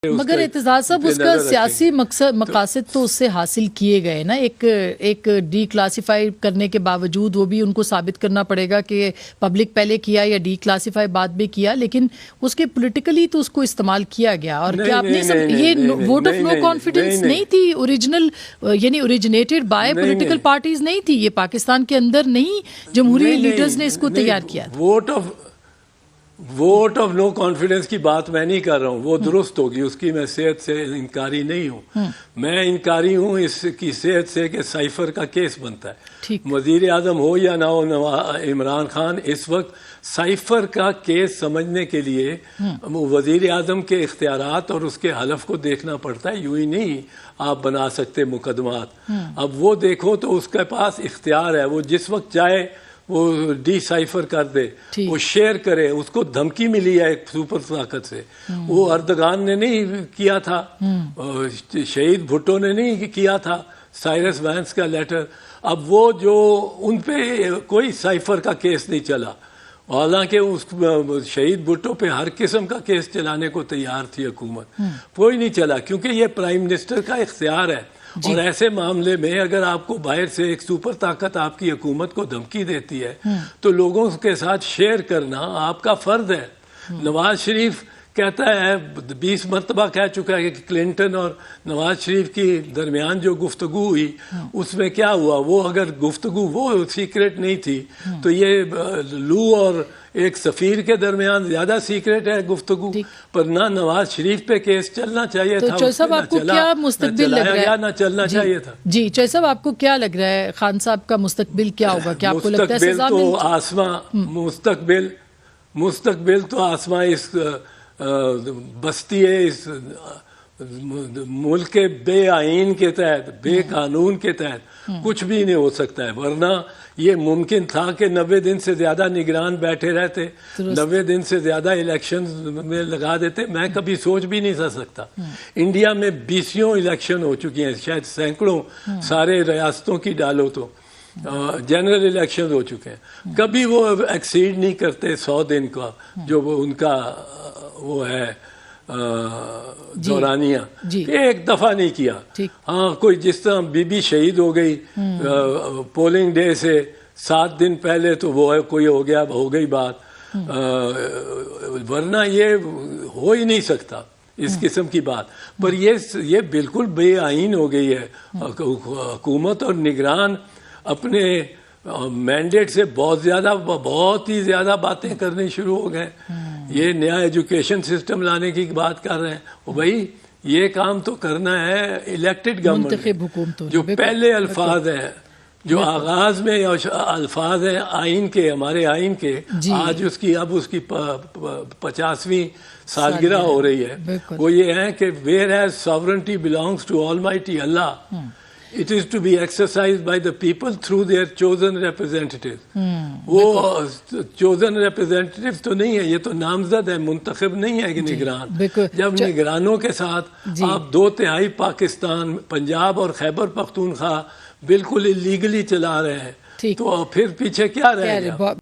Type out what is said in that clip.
مگر اعتزاز صاحب اس کا سیاسی مقاصد تو اس سے حاصل کیے گئے نا، ایک ڈی کلاسیفائی کرنے کے باوجود وہ بھی ان کو ثابت کرنا پڑے گا کہ پبلک پہلے کیا یا ڈی کلاسیفائی بعد میں کیا، لیکن اس کے پولیٹیکلی تو اس کو استعمال کیا گیا. اور کیا آپ نے یہ ووٹ آف نو کانفیڈنس نہیں تھی اوریجنل، یعنی اوریجنیٹڈ بائی پولیٹیکل پارٹیز نہیں تھی، یہ پاکستان کے اندر نہیں جمہوری لیڈرز نے اس کو تیار کیا. ووٹ آف نو کانفیڈنس کی بات میں نہیں کر رہا ہوں، وہ درست ہوگی، اس کی میں صحت سے انکاری نہیں ہوں. میں انکاری ہوں اس کی صحت سے کہ سائفر کا کیس بنتا ہے. وزیر اعظم ہو یا نہ ہو عمران خان، اس وقت سائفر کا کیس سمجھنے کے لیے وزیر اعظم کے اختیارات اور اس کے حلف کو دیکھنا پڑتا ہے. یوں ہی نہیں آپ بنا سکتے مقدمات. اب وہ دیکھو تو اس کے پاس اختیار ہے، وہ جس وقت چاہے وہ ڈی سائفر کر دے، وہ شیئر کرے. اس کو دھمکی ملی ہے ایک سپر طاقت سے. وہ اردگان نے نہیں کیا تھا، شہید بھٹو نے نہیں کیا تھا سائرس وینس کا لیٹر. اب وہ جو ان پہ کوئی سائفر کا کیس نہیں چلا، حالانکہ اس شہید بھٹو پہ ہر قسم کا کیس چلانے کو تیار تھی حکومت، کوئی نہیں چلا کیونکہ یہ پرائم منسٹر کا اختیار ہے. اور ایسے معاملے میں اگر آپ کو باہر سے ایک سپر طاقت آپ کی حکومت کو دھمکی دیتی ہے تو لوگوں کے ساتھ شیئر کرنا آپ کا فرض ہے. نواز شریف کہتا ہے، 20 مرتبہ کہہ چکا ہے کہ کلنٹن اور نواز شریف کی درمیان جو گفتگو ہوئی اس میں کیا ہوا. وہ اگر گفتگو وہ سیکرٹ نہیں تھی تو یہ لو اور ایک سفیر کے درمیان زیادہ سیکرٹ ہے گفتگو. پر نہ نواز شریف پہ کیس چلنا چاہیے تھا، چوہے صاحب آپ کو کیا مستقبل لگ رہا ہے؟ نہ چلنا چاہیے تھا. جی چوہے صاحب آپ کو کیا لگ رہا ہے خان صاحب کا مستقبل کیا ہوگا؟ کیا آپ کو لگتا ہے سزا تو آسماں مستقبل تو آسماں اس بستی ہے، اس ملک کے بے آئین کے تحت، بے قانون کے تحت کچھ بھی نہیں ہو سکتا ہے. ورنہ یہ ممکن تھا کہ 90 دن سے زیادہ نگران بیٹھے رہتے، 90 دن سے زیادہ الیکشن میں لگا دیتے. میں کبھی سوچ بھی نہیں سکتا. انڈیا میں 20 الیکشن ہو چکی ہیں، شاید سینکڑوں، سارے ریاستوں کی ڈالو تو جنرل الیکشن ہو چکے ہیں. کبھی وہ ایکسیڈ نہیں کرتے 100 دن کا جو وہ ان کا وہ ہے دورانیہ. ایک دفعہ نہیں کیا. ہاں کوئی جس طرح بی بی شہید ہو گئی پولنگ ڈے سے 7 دن پہلے تو وہ کوئی ہو گئی بات. ورنہ یہ ہو ہی نہیں سکتا اس قسم کی بات. پر یہ بالکل بے آئین ہو گئی ہے. حکومت اور نگران اپنے مینڈیٹ سے بہت ہی زیادہ باتیں کرنے شروع ہو گئے. یہ نیا ایجوکیشن سسٹم لانے کی بات کر رہے ہیں. بھائی یہ کام تو کرنا ہے الیکٹڈ گورنمنٹ. جو پہلے الفاظ ہیں، جو آغاز میں الفاظ ہیں آئین کے، ہمارے آئین کے، آج اب اس کی 50ویں سالگرہ ہو رہی ہے. وہ یہ ہے کہ where has sovereignty belongs to Almighty Allah. It is to be exercised by the people through their chosen representatives. وہ chosen representatives تو نہیں ہے، یہ تو نامزد ہے، منتخب نہیں ہے کہ نگران. جب نگرانوں کے ساتھ آپ 2/3 پاکستان، پنجاب اور خیبر پختونخوا بالکل اللیگلی چلا رہے ہیں تو پھر پیچھے کیا رہ گیا؟